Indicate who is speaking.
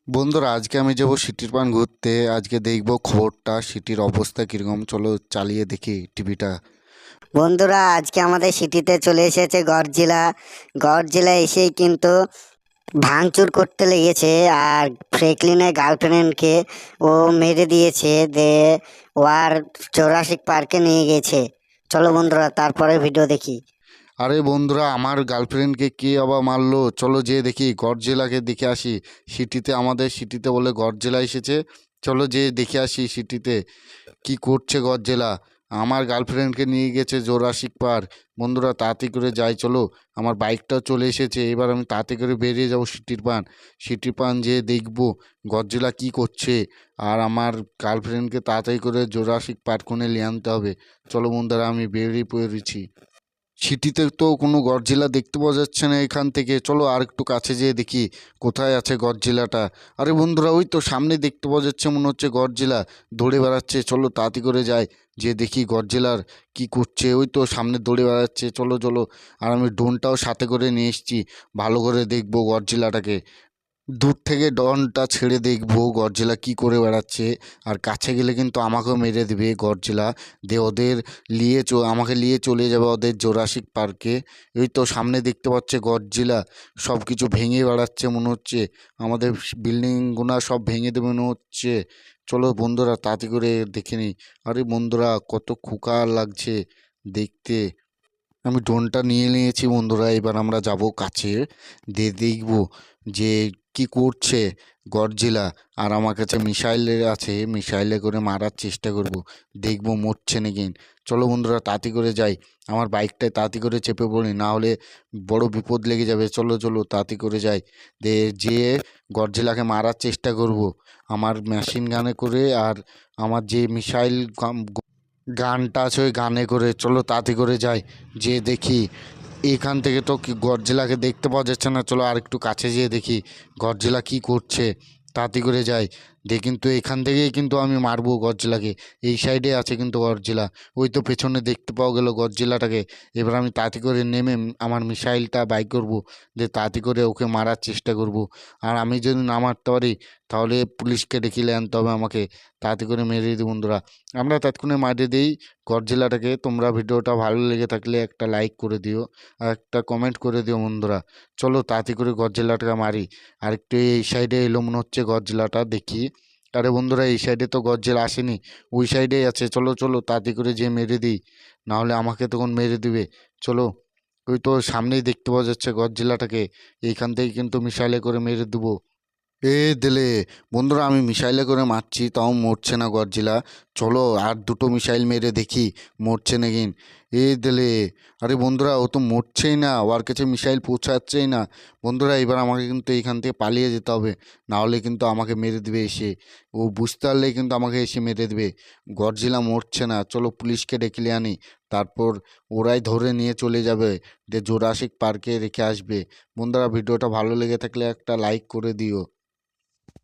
Speaker 1: বন্ধুরা আজকে আমি যাব সিটির পান ঘুরতে। আজকে দেখব খবরটা, সিটির অবস্থা কীরকম। চলো চালিয়ে দেখি টিভিটা।
Speaker 2: বন্ধুরা, আজকে আমাদের সিটিতে চলে এসেছে গডজিলা। গডজিলা এসেই কিন্তু ভাঙচুর করতে লেগেছে, আর ফ্রেকলিনের গার্লফ্রেন্ডকে ও মেরে দিয়েছে। ও আর জোরাসিক পার্কে নিয়ে গেছে। চলো বন্ধুরা, তারপরে ভিডিও দেখি।
Speaker 1: আরে বন্ধুরা, আমার গার্লফ্রেন্ডকে কে আবার মারলো? চলো যেয়ে দেখি, গডজিলাকে দেখে আসি। সিটিতে, আমাদের সিটিতে বলে গডজিলা এসেছে। চলো যেয়ে দেখে আসি সিটিতে কি করছে গডজিলা। আমার গার্লফ্রেন্ডকে নিয়ে গেছে জোরাসিক পার্ক। বন্ধুরা তাড়াতাড়ি করে যাই, চলো। আমার বাইকটাও চলে এসেছে, এবার আমি তাড়াতাড়ি করে বেরিয়ে যাবো সিটির পান যেয়ে দেখবো গডজিলা কি করছে। আর আমার গার্লফ্রেন্ডকে তাড়াতাড়ি করে জোরাসিক পার্ক কোণে নিয়ে আনতে হবে। চলো বন্ধুরা, আমি বেরিয়ে পড়েছি। সিটিতে তো কোনো গডজিলা দেখতে পাওয়া যাচ্ছে না এখান থেকে। চলো আর একটু কাছে যেয়ে দেখি কোথায় আছে গডজিলাটা। আরে বন্ধুরা, ওই তো সামনে দেখতে পাওয়া যাচ্ছে, মনে হচ্ছে গডজিলা দৌড়ে বেড়াচ্ছে। চলো তাড়াতাড়ি করে যাই, যে দেখি গডজিলার কি করছে। ওই তো সামনে দৌড়ে বেড়াচ্ছে, চলো চলো। আর আমি ড্রোনটাও সাথে করে নিয়ে এসেছি, ভালো করে দেখবো গডজিলাটাকে। দূর থেকে ডনটা ছেড়ে দেখবো গডজিলা কি করে বেড়াচ্ছে। আর কাছে গেলে কিন্তু আমাকেও মেরে দেবে গডজিলা। ওদের আমাকে নিয়ে চলে যাবে ওদের জোরাসিক পার্কে। এই তো সামনে দেখতে পাচ্ছে গডজিলা সব কিছু ভেঙে বেড়াচ্ছে মনে হচ্ছে। আমাদের বিল্ডিংগুলো সব ভেঙে দেবে মনে হচ্ছে। চলো বন্ধুরা তাড়াতাড়ি করে দেখে নিই। আরে বন্ধুরা, কত খোকা লাগছে দেখতে। আমি ড্রোনটা নিয়ে নিয়েছি বন্ধুরা, এবার আমরা যাব কাছে, দিয়ে দেখব যে কি করছে গডজিলা। আর আমার কাছে মিসাইলের আছে, মিসাইলে করে মারার চেষ্টা করব, দেখব মরছে নাকি। চলো বন্ধুরা তাড়াতাড়ি করে যাই, আমার বাইকটায় তাড়াতাড়ি করে চেপে পড়ি, না হলে বড় বিপদ লেগে যাবে। চলো চলো তাড়াতাড়ি করে যাই, যেয়ে গডজিলাকে মারার চেষ্টা করব আমার মেশিন গানে করে। আর আমার যে মিসাইল গানটা আছে ওই গানে করে। চলো তাড়াতাড়ি করে যাই, যে দেখি এখান থেকে তো কি গডজিলাকে দেখতে পাওয়া যাচ্ছে না। চলো আর একটু কাছে যেয়ে দেখি গডজিলা কি করছে। তাড়াতাড়ি করে যাই, কিন্তু এখান থেকেই কিন্তু আমি মারবো গডজিলাকে। এই সাইডে আছে কিন্তু গডজিলা, ওই তো পেছনে দেখতে পাওয়া গেল গডজিলাটাকে। এবার আমি তাড়াতাড়ি করে নেমে আমার মিসাইলটা বাইক করব, যে তাড়াতাড়ি করে ওকে মারার চেষ্টা করব। আর আমি যদি না মারতে পারি তাহলে পুলিশকে ডেকে আনতে হবে আমাকে। তাড়াতাড়ি করে মেরে দিই বন্ধুরা, আমরা তৎক্ষণে মারিয়ে দিই গডজিলাটাকে। তোমরা ভিডিওটা ভালো লেগে থাকলে একটা লাইক করে দিও আর একটা কমেন্ট করে দিও বন্ধুরা। চলো তাড়াতাড়ি করে গডজিলাটাকে মারি। আর একটু এই সাইডে এলো মনে হচ্ছে গডজিলাটা, দেখি। আরে বন্ধুরা, এই সাইডে তো গডজিলা আসেনি, ওই সাইডেই আছে। চলো চলো তাড়াতাড়ি করে যে মেরে দিই, নাহলে আমাকে তখন মেরে দিবে। চলো, ওই তো সামনেই দেখতে পাওয়া যাচ্ছে গডজিলাটাকে, এইখান থেকে কিন্তু মিসাইলে করে মেরে দেবো। দিলে বন্ধুরা, আমি মিসাইলে করে মারছি তাও মরছে না গডজিলা। চলো আর দুটো মিসাইল মেরে দেখি মরছে নাকি। দিলে, আরে বন্ধুরা, ও তো মরছেই না, ওর কাছে মিসাইল পৌঁছাচ্ছেই না। বন্ধুরা এবার আমাকে কিন্তু এইখান থেকে পালিয়ে যেতে হবে, না হলে কিন্তু আমাকে মেরে দেবে এসে। ও বুঝতে পারলেই কিন্তু আমাকে এসে মেরে দেবে। গডজিলা মরছে না, চলো পুলিশকে ডেকে নিয়ে আনি। তারপর ওরাই ধরে নিয়ে চলে যাবে, যে জোরাসিক পার্কে রেখে আসবে। বন্ধুরা ভিডিওটা ভালো লেগে থাকলে একটা লাইক করে দিও।